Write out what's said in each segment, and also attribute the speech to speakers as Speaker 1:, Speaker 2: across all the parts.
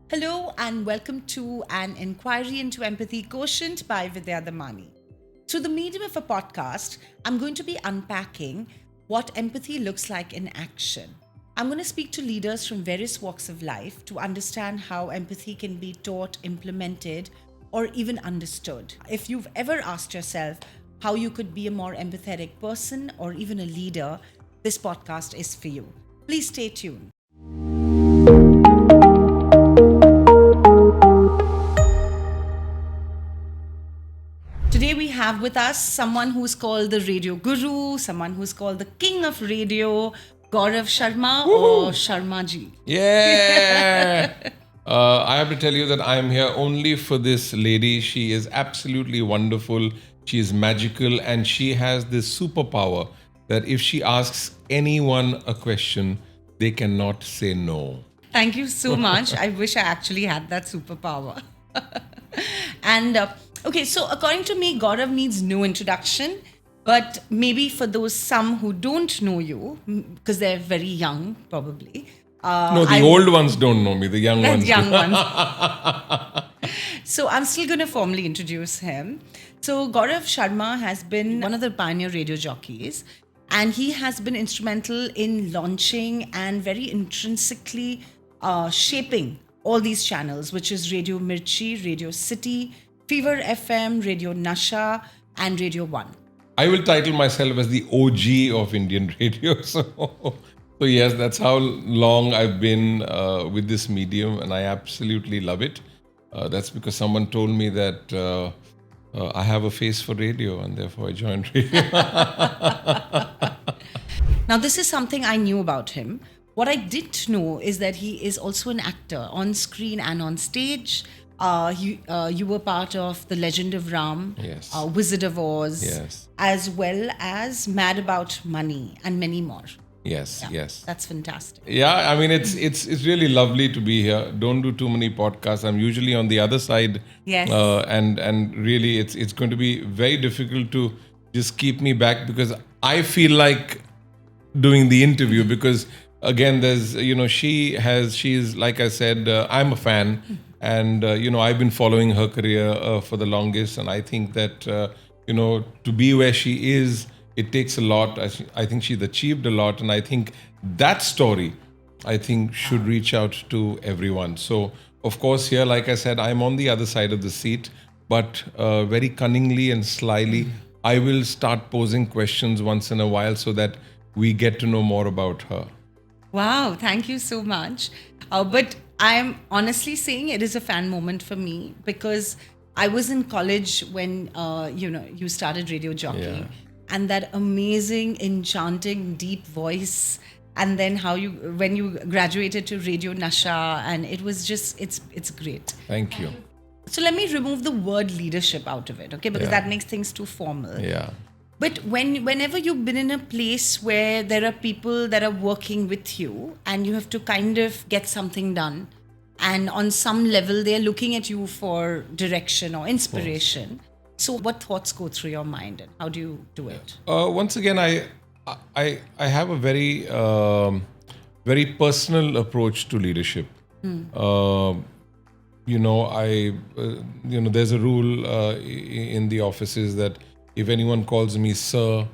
Speaker 1: Hello and welcome to an inquiry into empathy quotient by Vidya Damani. Through the medium of a podcast, I'm going to be unpacking what empathy looks like in action. I'm going to speak to leaders from various walks of life to understand how empathy can be taught, implemented, or even understood. If you've ever asked yourself how you could be a more empathetic person or even a leader, this podcast is for you. Please stay tuned. Today we have with us someone who's called the radio guru, someone who's called the king of radio, Gaurav Sharma or Sharma ji.
Speaker 2: Yeah. I have to tell you that I am here only for this lady. She is absolutely wonderful. She is magical and she has this superpower that if she asks anyone a question, they cannot say no.
Speaker 1: Thank you so much. I wish I actually had that superpower. And okay, so according to me, Gaurav needs no introduction. But maybe for those some who don't know you, because they're very young, probably.
Speaker 2: No, the old ones don't know me. The young ones do.
Speaker 1: Young ones. So I'm still going to formally introduce him. So Gaurav Sharma has been one of the pioneer radio jockeys, and he has been instrumental in launching and very intrinsically shaping all these channels, which is Radio Mirchi, Radio City, Fever FM, Radio Nasha, and Radio One.
Speaker 2: I will title myself as the OG of Indian radio. So yes, that's how long I've been with this medium, and I absolutely love it. That's because someone told me that I have a face for radio, and therefore I joined radio.
Speaker 1: Now, this is something I knew about him. What I didn't know is that he is also an actor on screen and on stage. You were part of The Legend of Ram,
Speaker 2: Yes.
Speaker 1: Wizard of Oz,
Speaker 2: Yes.
Speaker 1: as well as Mad About Money and many more.
Speaker 2: Yes, yes.
Speaker 1: That's fantastic.
Speaker 2: Yeah, I mean it's really lovely to be here. Don't do too many podcasts. I'm usually on the other side.
Speaker 1: Yes.
Speaker 2: And really it's going to be very difficult to just keep me back because I feel like doing the interview because again there's she's like I said I'm a fan and I've been following her career for the longest, and I think that to be where she is, it takes a lot. I think she's achieved a lot, and I think that story, I think, should reach out to everyone. So, of course, here, like I said, I'm on the other side of the seat, but very cunningly and slyly, I will start posing questions once in a while so that we get to know more about her.
Speaker 1: Wow, thank you so much. But I'm honestly saying it is a fan moment for me because I was in college when you started radio jockeying.
Speaker 2: Yeah.
Speaker 1: And that amazing, enchanting, deep voice, and then when you graduated to Radio Nasha, and it was just it's great.
Speaker 2: Thank you.
Speaker 1: So let me remove the word leadership out of it, okay? Because that makes things too formal.
Speaker 2: Yeah.
Speaker 1: But whenever you've been in a place where there are people that are working with you, and you have to kind of get something done, and on some level they're looking at you for direction or inspiration. So what thoughts go through your mind and how do you do it?
Speaker 2: Once again, I have a very very personal approach to leadership. There's a rule in the offices that if anyone calls me sir,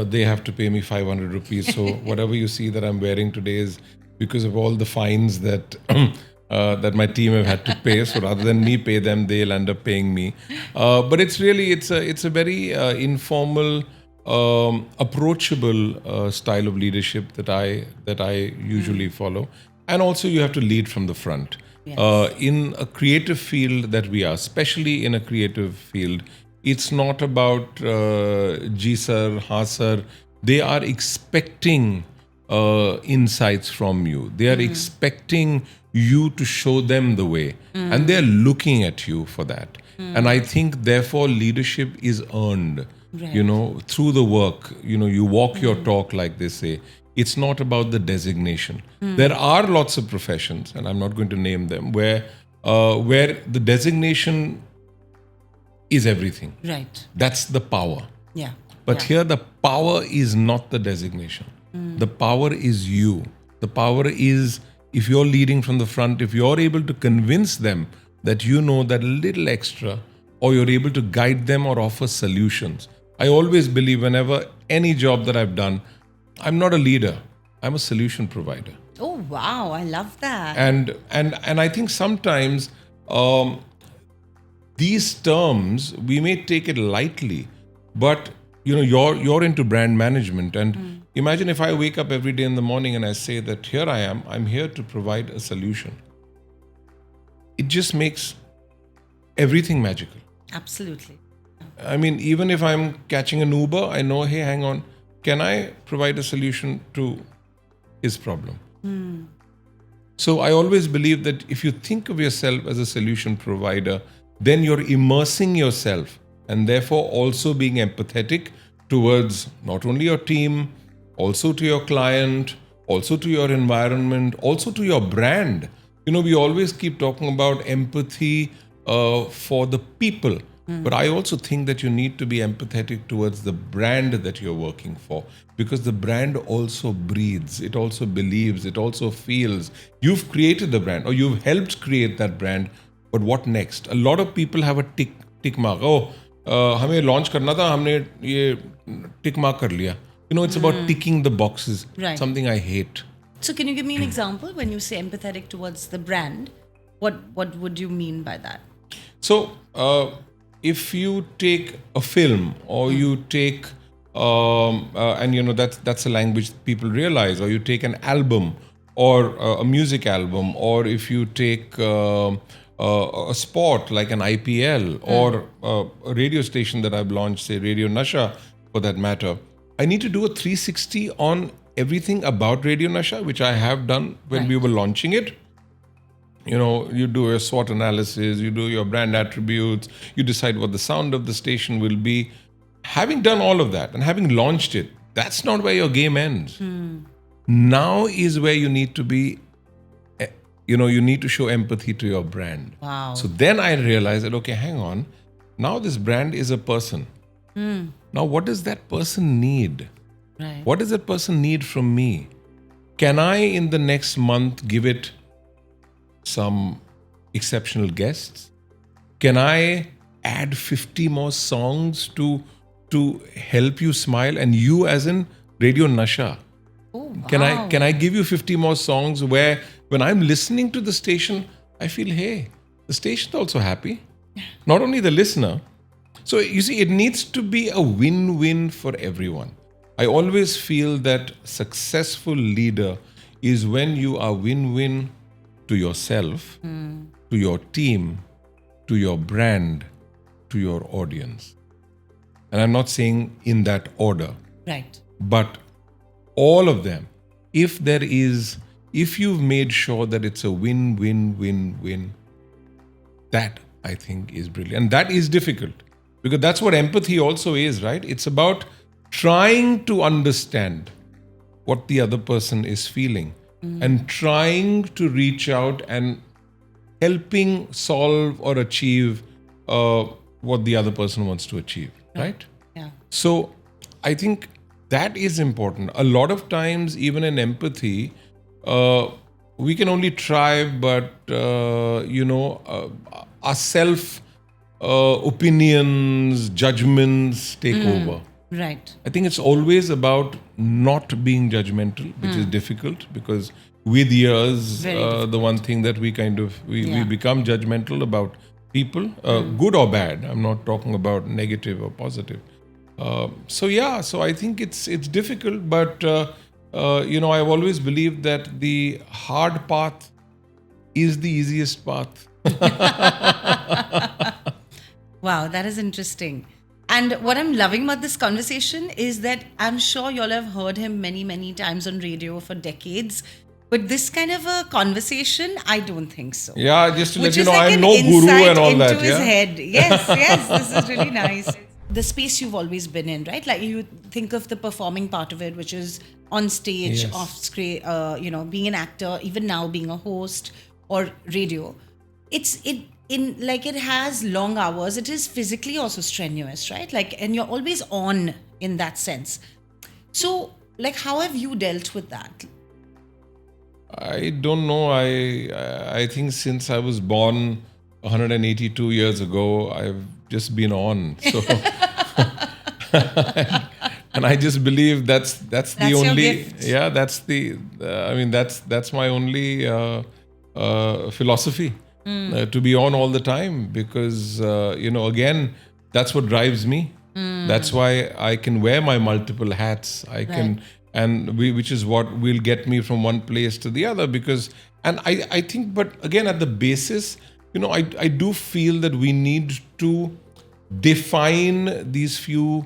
Speaker 2: they have to pay me 500 rupees. So whatever you see that I'm wearing today is because of all the fines that that my team have had to pay. So rather than me pay them, they'll end up paying me. But it's a very informal, approachable style of leadership that I usually follow. And also you have to lead from the front.
Speaker 1: Yes.
Speaker 2: In a creative field that we are, especially in a creative field, it's not about ji sir, ha sir. They are expecting insights from you. They are expecting you to show them the way, and they're looking at you for that. And I think therefore leadership is earned,
Speaker 1: Right.
Speaker 2: through the work. You walk your talk, like they say. It's not about the designation. There are lots of professions, and I'm not going to name them, where the designation is everything.
Speaker 1: Right.
Speaker 2: That's the power.
Speaker 1: Yeah.
Speaker 2: But here the power is not the designation. The power is you. The power is if you're leading from the front, if you're able to convince them that you know that little extra, or you're able to guide them or offer solutions. I always believe whenever any job that I've done, I'm not a leader, I'm a solution provider.
Speaker 1: Oh, wow. I love that.
Speaker 2: And I think sometimes these terms, we may take it lightly, but you're into brand management, and imagine if I wake up every day in the morning and I say that here I am, I'm here to provide a solution. It just makes everything magical.
Speaker 1: Absolutely.
Speaker 2: I mean, even if I'm catching an Uber, I know, hey, hang on, can I provide a solution to his problem? So I always believe that if you think of yourself as a solution provider, then you're immersing yourself and therefore also being empathetic towards not only your team, also to your client, also to your environment, also to your brand. We always keep talking about empathy for the people. But I also think that you need to be empathetic towards the brand that you're working for, because the brand also breathes, it also believes, it also feels. You've created the brand, or you've helped create that brand, but what next? A lot of people have a tick mark. हमें launch करना था, हमने ये tick mark कर लिया. It's about ticking the boxes,
Speaker 1: Right.
Speaker 2: something I hate.
Speaker 1: So can you give me an example when you say empathetic towards the brand? What would you mean by that?
Speaker 2: So, if you take a film, or you take, and that's a language people realize, or you take an album, or a music album, or if you take a sport like an IPL, or a radio station that I've launched, say Radio Nasha for that matter, I need to do a 360 on everything about Radio Nasha, which I have done when we were launching it. You do a SWOT analysis, you do your brand attributes, you decide what the sound of the station will be. Having done all of that and having launched it, that's not where your game ends. Now is where you need to be, you need to show empathy to your brand.
Speaker 1: Wow.
Speaker 2: So then I realized that, okay, hang on. Now this brand is a person. Now what does that person need?
Speaker 1: Right.
Speaker 2: What does that person need from me? Can I, in the next month, give it some exceptional guests? Can I add 50 more songs to help you smile? And you as in Radio Nasha.
Speaker 1: Oh, wow.
Speaker 2: Can I give you 50 more songs where when I'm listening to the station, I feel, hey, the station's also happy. Not only the listener. So you see, it needs to be a win-win for everyone. I always feel that successful leader is when you are win-win to yourself, to your team, to your brand, to your audience. And I'm not saying in that order.
Speaker 1: Right.
Speaker 2: But all of them, if you've made sure that it's a win-win-win-win, that I think is brilliant. And that is difficult, because that's what empathy also is, right? It's about trying to understand what the other person is feeling and trying to reach out and helping solve or achieve what the other person wants to achieve, right?
Speaker 1: Yeah.
Speaker 2: So I think that is important. A lot of times, even in empathy, we can only try, but our self opinions, judgments take over.
Speaker 1: Right.
Speaker 2: I think it's always about not being judgmental, which is difficult, because with years, the one thing that we become judgmental about people, good or bad. I'm not talking about negative or positive. So I think it's difficult, but I've always believed that the hard path is the easiest path.
Speaker 1: Wow, that is interesting. And what I'm loving about this conversation is that I'm sure y'all have heard him many, many times on radio for decades. But this kind of a conversation, I don't think so.
Speaker 2: Yeah, just to let
Speaker 1: Which
Speaker 2: you
Speaker 1: is
Speaker 2: know,
Speaker 1: like
Speaker 2: I'm
Speaker 1: an
Speaker 2: no guru
Speaker 1: insight
Speaker 2: and all
Speaker 1: into
Speaker 2: that.
Speaker 1: his
Speaker 2: Yeah.
Speaker 1: head. Yes, this is really nice. The space you've always been in, right? Like you think of the performing part of it, which is on stage,
Speaker 2: Yes.
Speaker 1: off screen, being an actor, even now being a host or radio. It has long hours. It is physically also strenuous, right? And you're always on in that sense. So, how have you dealt with that?
Speaker 2: I don't know. I think since I was born 182 years ago, I've just been on. So, and I just believe that's the
Speaker 1: That's your
Speaker 2: only,
Speaker 1: gift.
Speaker 2: yeah, that's the I mean that's my only philosophy, to be on all the time, because again, that's what drives me. That's why I can wear my multiple hats. I can, and which is what will get me from one place to the other. Because, and I think, but again, at the basis, I do feel that we need to define these few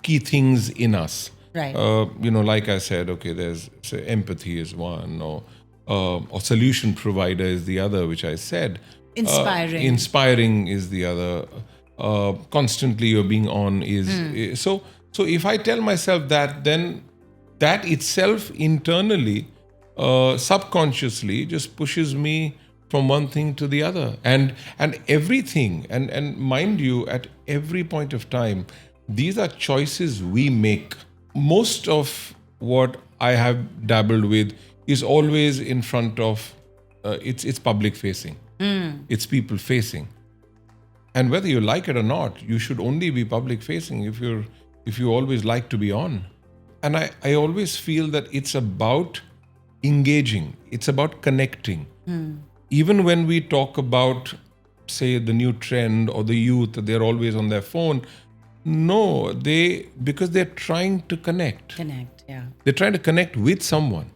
Speaker 2: key things in us.
Speaker 1: Right.
Speaker 2: Like I said, okay, there's, say, empathy is one, or solution provider is the other, which I said.
Speaker 1: Inspiring.
Speaker 2: Inspiring is the other. Constantly you're being on is so. So if I tell myself that, then that itself internally, subconsciously, just pushes me from one thing to the other, and everything, and mind you, at every point of time, these are choices we make. Most of what I have dabbled with is always in front of, it's public facing, it's people facing. And whether you like it or not, you should only be public facing if you always like to be on. And I always feel that it's about engaging, it's about connecting. Even when we talk about, say, the new trend or the youth, they're always on their phone. No, because they're trying to connect.
Speaker 1: Connect, yeah.
Speaker 2: They're trying to connect with someone.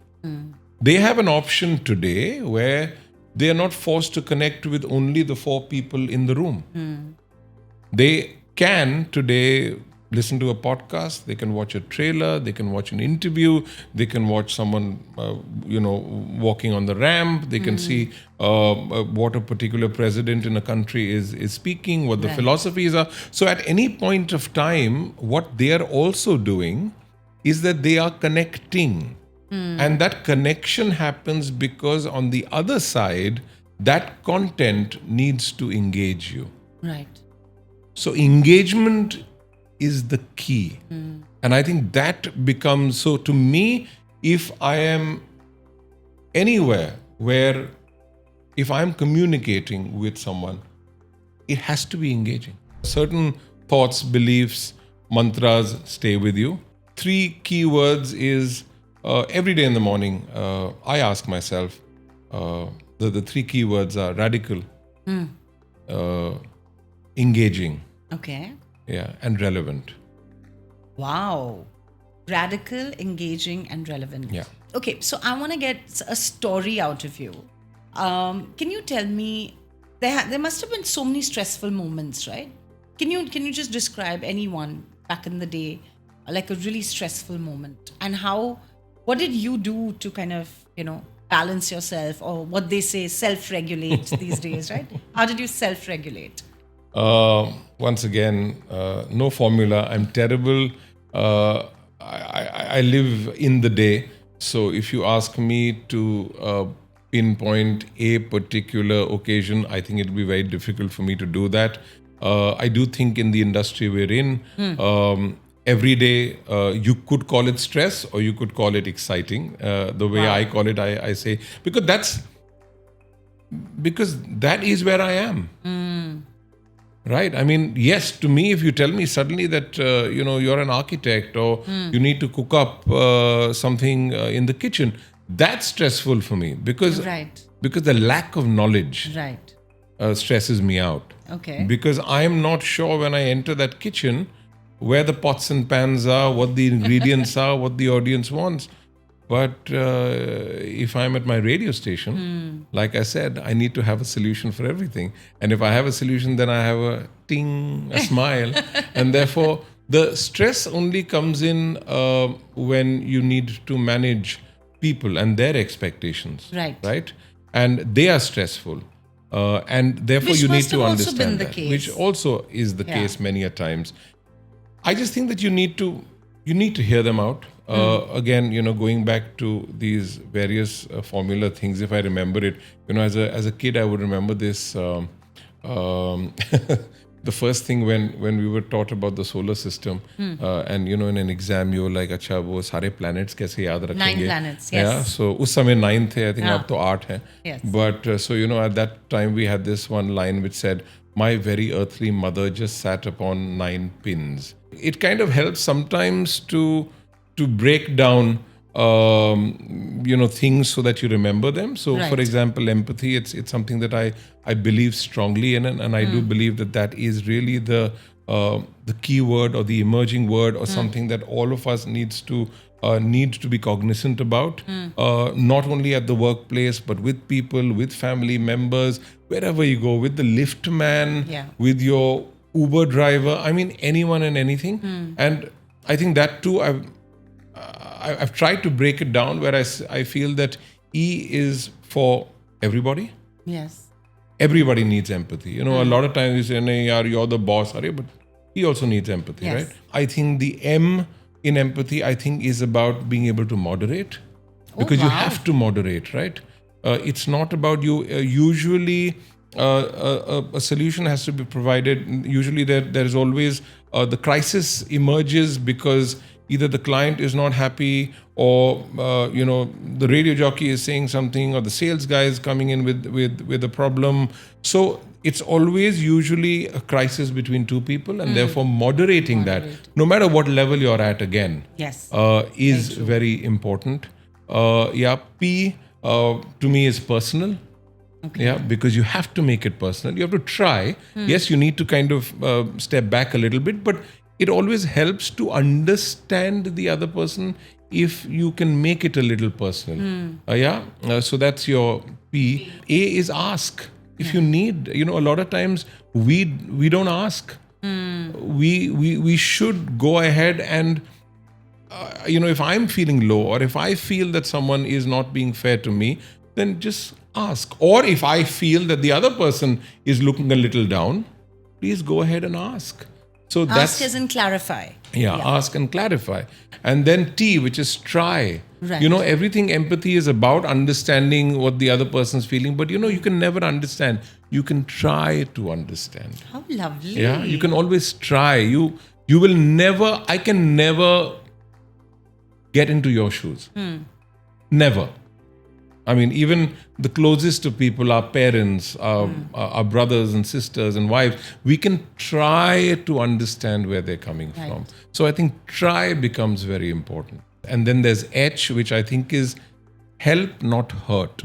Speaker 2: They have an option today where they are not forced to connect with only the 4 people in the room. They can today listen to a podcast, they can watch a trailer, they can watch an interview, they can watch someone, walking on the ramp, they can see what a particular president in a country is speaking, what the philosophies are. So at any point of time, what they are also doing is that they are connecting. And that connection happens because on the other side, that content needs to engage you.
Speaker 1: Right.
Speaker 2: So engagement is the key. And I think that becomes, so to me, if I am anywhere where, if I'm communicating with someone, it has to be engaging. Certain thoughts, beliefs, mantras stay with you. 3 key words is, every day in the morning, I ask myself, the 3 key words are radical, engaging,
Speaker 1: Okay.
Speaker 2: and relevant.
Speaker 1: Wow. Radical, engaging, and relevant.
Speaker 2: Yeah.
Speaker 1: Okay, so I want to get a story out of you. Can you tell me, there must have been so many stressful moments, right? Can you just describe anyone back in the day, like a really stressful moment, and what did you do to kind of, balance yourself, or what they say, self-regulate these days, right? How did you self-regulate?
Speaker 2: Once again, no formula. I'm terrible. I live in the day. So if you ask me to pinpoint a particular occasion, I think it'll be very difficult for me to do that. I do think in the industry we're in, every day, you could call it stress or you could call it exciting. The way I call it, I say, because that is where I am. Right? I mean, yes, to me, if you tell me suddenly that, you're an architect or you need to cook up something in the kitchen, that's stressful for me because the lack of knowledge stresses me out.
Speaker 1: Okay.
Speaker 2: Because I'm not sure when I enter that kitchen where the pots and pans are, what the ingredients are, what the audience wants. But if I'm at my radio station, like I said, I need to have a solution for everything. And if I have a solution, then I have a ting, a smile. And therefore, the stress only comes in when you need to manage people and their expectations. Right? And they are stressful. And therefore,
Speaker 1: Which
Speaker 2: you need
Speaker 1: must
Speaker 2: to
Speaker 1: have also
Speaker 2: understand
Speaker 1: been the
Speaker 2: that.
Speaker 1: case.
Speaker 2: Which also is the case many a times. I just think that you need to hear them out. Again, going back to these various formula things, if I remember it, as a kid, I would remember this the first thing when we were taught about the solar system, and in an exam you were like, अच्छा वो सारे planets कैसे याद रखेंगे?
Speaker 1: 9 planets, yes.
Speaker 2: Yeah, so उस समय 9 थे, I think अब तो 8 हैं.
Speaker 1: Yes.
Speaker 2: But so at that time we had this one line which said, "My very earthly mother just sat upon 9 pins." It kind of helps sometimes to break down things so that you remember them. So
Speaker 1: Right.
Speaker 2: for example, empathy, it's something that I believe strongly in, and I do believe that is really the key word or the emerging word or something that all of us need to be cognizant about, not only at the workplace but with people, with family members, wherever you go, with the lift man, with your Uber driver, I mean anyone and anything. And I think that too I've tried to break it down where I feel that E is for everybody.
Speaker 1: Yes.
Speaker 2: Everybody needs empathy. A lot of times you say, "Nahin, yaar, you're the boss," but he also needs empathy,
Speaker 1: Yes.
Speaker 2: right? I think the M in empathy, I think, is about being able to moderate, because you
Speaker 1: wow.
Speaker 2: have to moderate, right? It's not about you. Usually, a solution has to be provided. Usually, there is always the crisis emerges because either the client is not happy, or the radio jockey is saying something, or the sales guy is coming in with a problem. So it's always usually a crisis between two people, and therefore moderating that, no matter what level you're at, again,
Speaker 1: Yes.
Speaker 2: is very important. P to me is personal.
Speaker 1: Okay.
Speaker 2: Yeah, because you have to make it personal. You have to try. Yes, you need to kind of step back a little bit, but it always helps to understand the other person if you can make it a little personal. So that's your P. A is ask. If you need, a lot of times we don't ask. We should go ahead and, if I'm feeling low, or if I feel that someone is not being fair to me, then just ask. Or if I feel that the other person is looking a little down, please go ahead and ask. So
Speaker 1: Ask as in clarify.
Speaker 2: Ask and clarify. And then T, which is try.
Speaker 1: Right.
Speaker 2: Everything empathy is about understanding what the other person's feeling, but you can never understand. You can try to understand.
Speaker 1: How lovely.
Speaker 2: Yeah, you can always try. You will never, I can never get into your shoes. Never. I mean, even the closest to people, our parents, our brothers and sisters and wives, we can try to understand where they're coming from. So I think try becomes very important. And then there's H, which I think is help, not hurt.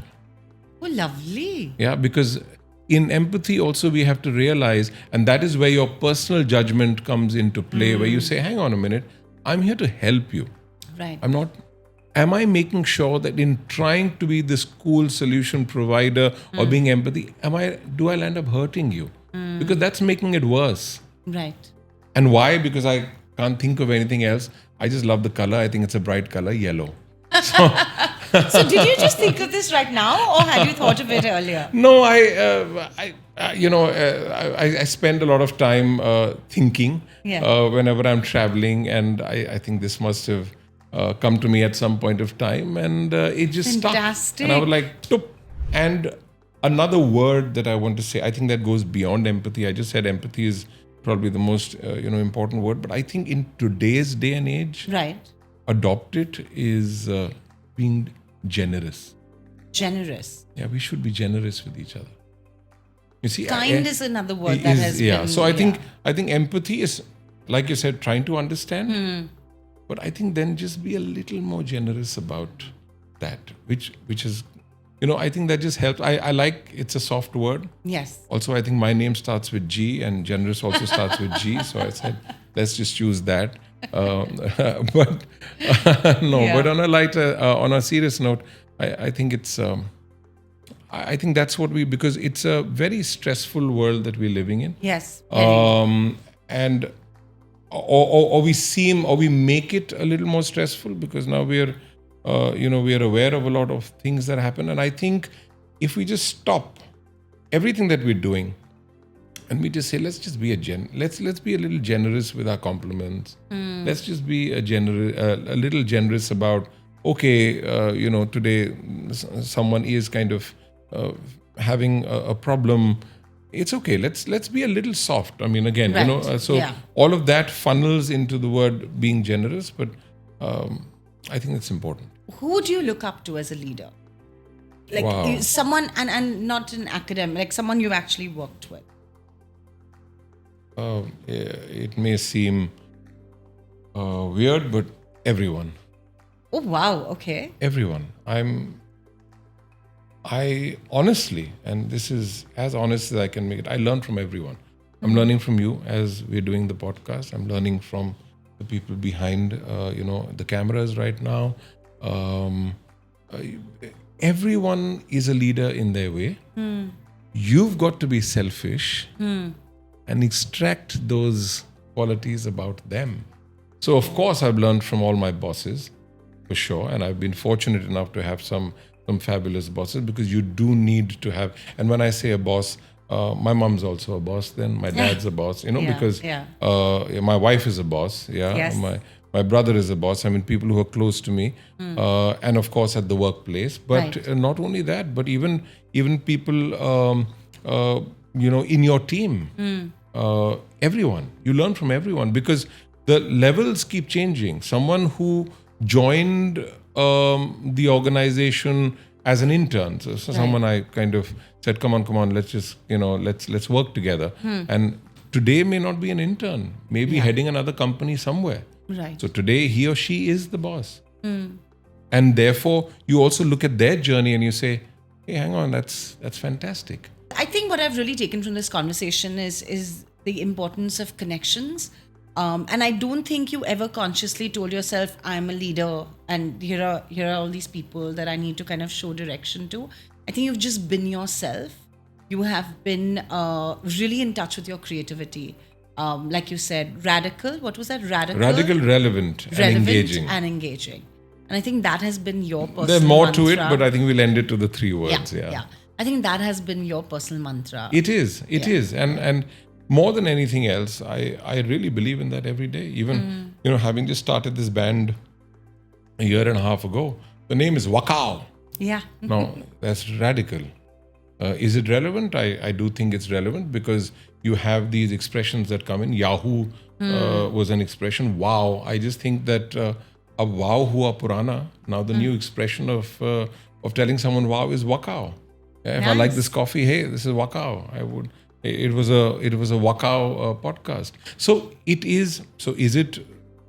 Speaker 1: Oh, lovely.
Speaker 2: Yeah, because in empathy also we have to realize, and that is where your personal judgment comes into play, where you say, hang on a minute, I'm here to help you.
Speaker 1: Right.
Speaker 2: Am I making sure that in trying to be this cool solution provider or being empathy, do I end up hurting you? Because that's making it worse.
Speaker 1: Right.
Speaker 2: And why? Because I can't think of anything else. I just love the color. I think it's a bright color, yellow.
Speaker 1: So did you just think of this right now, or had you thought of it earlier?
Speaker 2: No, I spend a lot of time thinking whenever I'm traveling, and I think this must have come to me at some point of time, and it just
Speaker 1: Fantastic.
Speaker 2: stuck. And I was like, Tup. And another word that I want to say, I think that goes beyond empathy. I just said empathy is probably the most important word, but I think in today's day and age,
Speaker 1: Right.
Speaker 2: adopt it is being generous.
Speaker 1: Generous.
Speaker 2: Yeah, we should be generous with each other. You see,
Speaker 1: Kind is another word that has been...
Speaker 2: So I think empathy is, like you said, trying to understand. But I think then just be a little more generous about that, which is, I think that just helps. I like, it's a soft word.
Speaker 1: Yes.
Speaker 2: Also, I think my name starts with G, and generous also starts with G. So I said, let's just choose that. But but on a serious note, I think it's, I think that's what because it's a very stressful world that we're living in.
Speaker 1: Yes.
Speaker 2: And or we make it a little more stressful because now we are aware of a lot of things that happen. And I think if we just stop everything that we're doing and we just say, let's just be let's be a little generous with our compliments. Let's just be a little generous about, okay, today someone is kind of having a problem it's okay. Let's be a little soft. I mean, again,
Speaker 1: Right.
Speaker 2: so
Speaker 1: Yeah.
Speaker 2: all of that funnels into the word being generous, but I think it's important.
Speaker 1: Who do you look up to as a leader? Like
Speaker 2: Wow.
Speaker 1: someone, and not an academic, like someone you've actually worked with.
Speaker 2: It may seem weird, but everyone.
Speaker 1: Oh, wow. Okay.
Speaker 2: Everyone. I honestly, and this is as honest as I can make it, I learn from everyone. I'm learning from you as we're doing the podcast. I'm learning from the people behind, the cameras right now. Uh, Everyone is a leader in their way. You've got to be selfish and extract those qualities about them. So, of course, I've learned from all my bosses, for sure, and I've been fortunate enough to have some fabulous bosses, because you do need to have. And when I say a boss, my mom's also a boss. Then my dad's a boss,
Speaker 1: Yeah,
Speaker 2: because
Speaker 1: yeah.
Speaker 2: my wife is a boss. Yeah,
Speaker 1: Yes.
Speaker 2: my brother is a boss. I mean, people who are close to me, and of course at the workplace. But
Speaker 1: Right.
Speaker 2: not only that, but even people, in your team. Everyone. You learn from everyone, because the levels keep changing. Someone who joined the organization as an intern, so someone I kind of said, come on, let's just, let's work together. And today may not be an intern, maybe heading another company somewhere.
Speaker 1: Right.
Speaker 2: So today he or she is the boss. And therefore you also look at their journey and you say, hey, hang on, that's fantastic.
Speaker 1: I think what I've really taken from this conversation is the importance of connections. And I don't think you ever consciously told yourself, I'm a leader and here are all these people that I need to kind of show direction to. I think you've just been yourself. You have been really in touch with your creativity. Like you said, radical. What was that?
Speaker 2: Radical, relevant, and engaging.
Speaker 1: and engaging. And I think that has been your personal
Speaker 2: There's more to it,
Speaker 1: mantra.
Speaker 2: but I think we'll end it to the three words.
Speaker 1: Yeah. I think that has been your personal mantra.
Speaker 2: It is. And more than anything else, I really believe in that every day. Even, having just started this band a year and a half ago, the name is Wakao.
Speaker 1: Yeah.
Speaker 2: Now, that's radical. Is it relevant? I do think it's relevant, because you have these expressions that come in. Yahoo was an expression. Wow. I just think that a wow hua purana. Now the new expression of telling someone wow is wakao. Yeah, if I like this coffee, hey, this is wakao. I would. It was a wakao podcast. So it is. So is it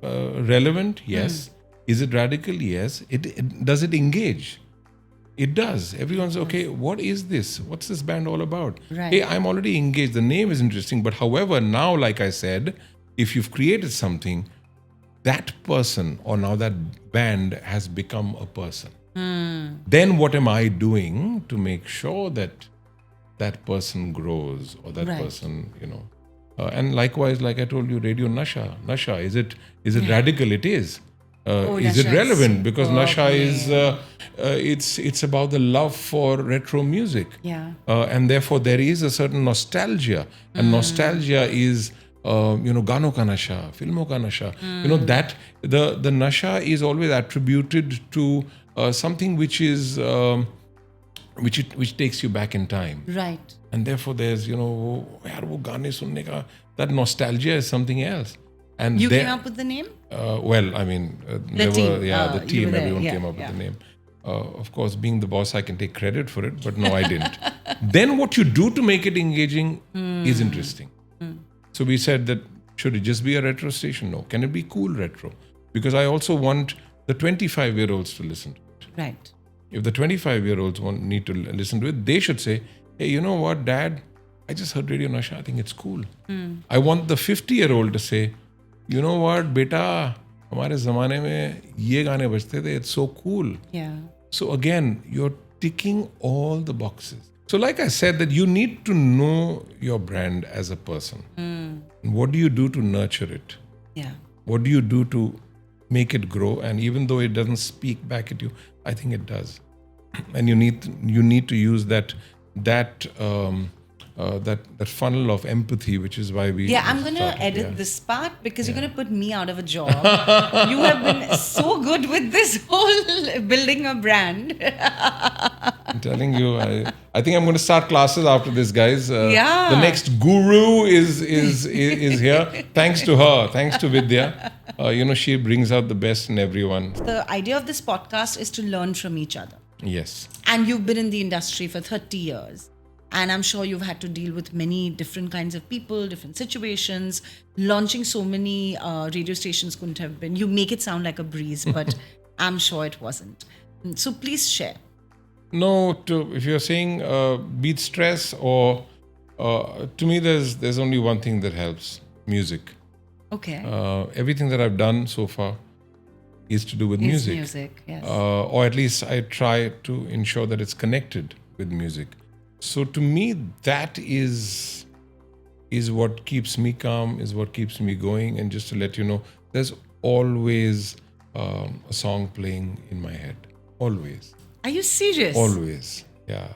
Speaker 2: relevant? Yes. Is it radical? Yes. Does it engage? It does. Everyone's okay. What is this? What's this band all about?
Speaker 1: Right.
Speaker 2: Hey, I'm already engaged. The name is interesting. But however, now, like I said, if you've created something, that person or now that band has become a person. Then what am I doing to make sure that that person grows, or that
Speaker 1: Right.
Speaker 2: person, and likewise, like I told you, Radio Nasha, is it radical? It is. Is it
Speaker 1: Nasha is
Speaker 2: relevant? Because Nasha
Speaker 1: superb.
Speaker 2: is, it's about the love for retro music.
Speaker 1: Yeah.
Speaker 2: And therefore there is a certain nostalgia, and nostalgia is, Gano ka nasha, filmo ka nasha. That the nasha is always attributed to something which is which takes you back in time.
Speaker 1: Right.
Speaker 2: And therefore there's, yaar wo gaane sunne ka, that nostalgia is something else. And
Speaker 1: You
Speaker 2: there-
Speaker 1: came up with the name?
Speaker 2: well, I mean, there
Speaker 1: team.
Speaker 2: were, the
Speaker 1: You
Speaker 2: team,
Speaker 1: were there.
Speaker 2: everyone
Speaker 1: Yeah,
Speaker 2: came up
Speaker 1: yeah.
Speaker 2: with the name. Of course, being the boss, I can take credit for it, but no, I didn't. Then what you do to make it engaging is interesting. So we said that, should it just be a retro station? No. Can it be cool retro? Because I also want the 25-year-olds to listen to it.
Speaker 1: Right.
Speaker 2: If the 25-year-olds need to listen to it, they should say, hey, you know what, Dad? I just heard Radio Nasha. I think it's cool. I want the 50-year-old to say, you know what, beta, हमारे ज़माने में ये गाने बजते थे. It's so cool.
Speaker 1: Yeah.
Speaker 2: So again, you're ticking all the boxes. So like I said, that you need to know your brand as a person. What do you do to nurture it?
Speaker 1: Yeah.
Speaker 2: What do you do to make it grow? And even though it doesn't speak back at you, I think it does. And you need to use that funnel of empathy, which is why we.
Speaker 1: Yeah, I'm going to
Speaker 2: started,
Speaker 1: edit
Speaker 2: yeah.
Speaker 1: this part because you're going to put me out of a job. You have been so good with this whole building a brand.
Speaker 2: I'm telling you, I think I'm going to start classes after this, guys.
Speaker 1: Yeah.
Speaker 2: The next guru is here. Thanks to her. Thanks to Vidya. She brings out the best in everyone.
Speaker 1: The idea of this podcast is to learn from each other.
Speaker 2: Yes.
Speaker 1: And you've been in the industry for 30 years. And I'm sure you've had to deal with many different kinds of people, different situations. Launching so many radio stations couldn't have been. You make it sound like a breeze, but I'm sure it wasn't. So please share.
Speaker 2: No, if you're saying beat stress or to me, there's only one thing that helps: music.
Speaker 1: Okay.
Speaker 2: Everything that I've done so far is to do with music.
Speaker 1: Music, yes.
Speaker 2: Or at least I try to ensure that it's connected with music. So to me, that is what keeps me calm, is what keeps me going. And just to let you know, there's always a song playing in my head. Always.
Speaker 1: Are you serious?
Speaker 2: Always. Yeah.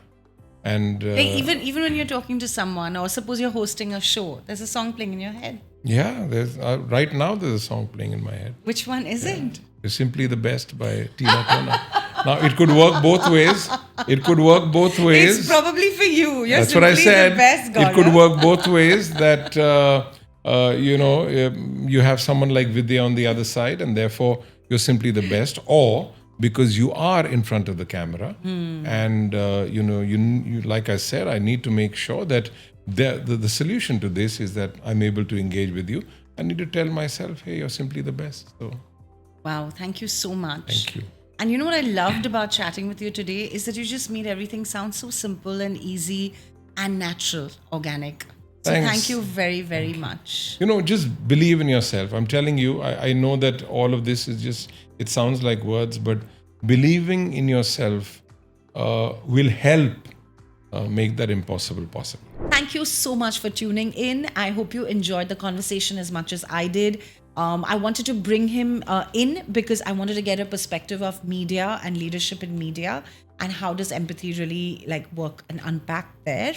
Speaker 2: And
Speaker 1: Like even when you're talking to someone, or suppose you're hosting a show, there's a song playing in your head.
Speaker 2: yeah, there's right now there's a song playing in my head.
Speaker 1: Which one is it?
Speaker 2: It's Simply the Best by Tina Turner. Now it could work both ways. It could work both ways.
Speaker 1: It's probably for you. You're
Speaker 2: That's what I
Speaker 1: simply
Speaker 2: said.
Speaker 1: the best, Gaurav.
Speaker 2: It could work both ways. That you have someone like Vidya on the other side, and therefore you're simply the best, or because you are in front of the camera, and you like I said, I need to make sure that the solution to this is that I'm able to engage with you. I need to tell myself, hey, you're simply the best. So
Speaker 1: Wow, thank you so much.
Speaker 2: thank you.
Speaker 1: And you know what I loved about chatting with you today is that you just made everything sound so simple and easy and natural, organic. So
Speaker 2: Thanks.
Speaker 1: thank you very, very much.
Speaker 2: Just believe in yourself. I'm telling you, I know that all of this is just, it sounds like words, but believing in yourself will help make that impossible possible.
Speaker 1: Thank you so much for tuning in. I hope you enjoyed the conversation as much as I did. I wanted to bring him in because I wanted to get a perspective of media and leadership in media and how does empathy really work and unpack there.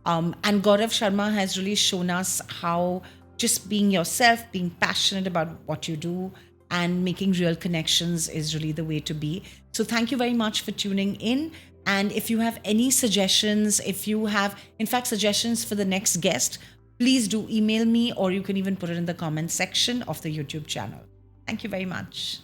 Speaker 1: And Gaurav Sharma has really shown us how just being yourself, being passionate about what you do and making real connections is really the way to be. So thank you very much for tuning in. And if you have any suggestions, if you have, in fact, suggestions for the next guest, please do email me, or you can even put it in the comment section of the YouTube channel. Thank you very much.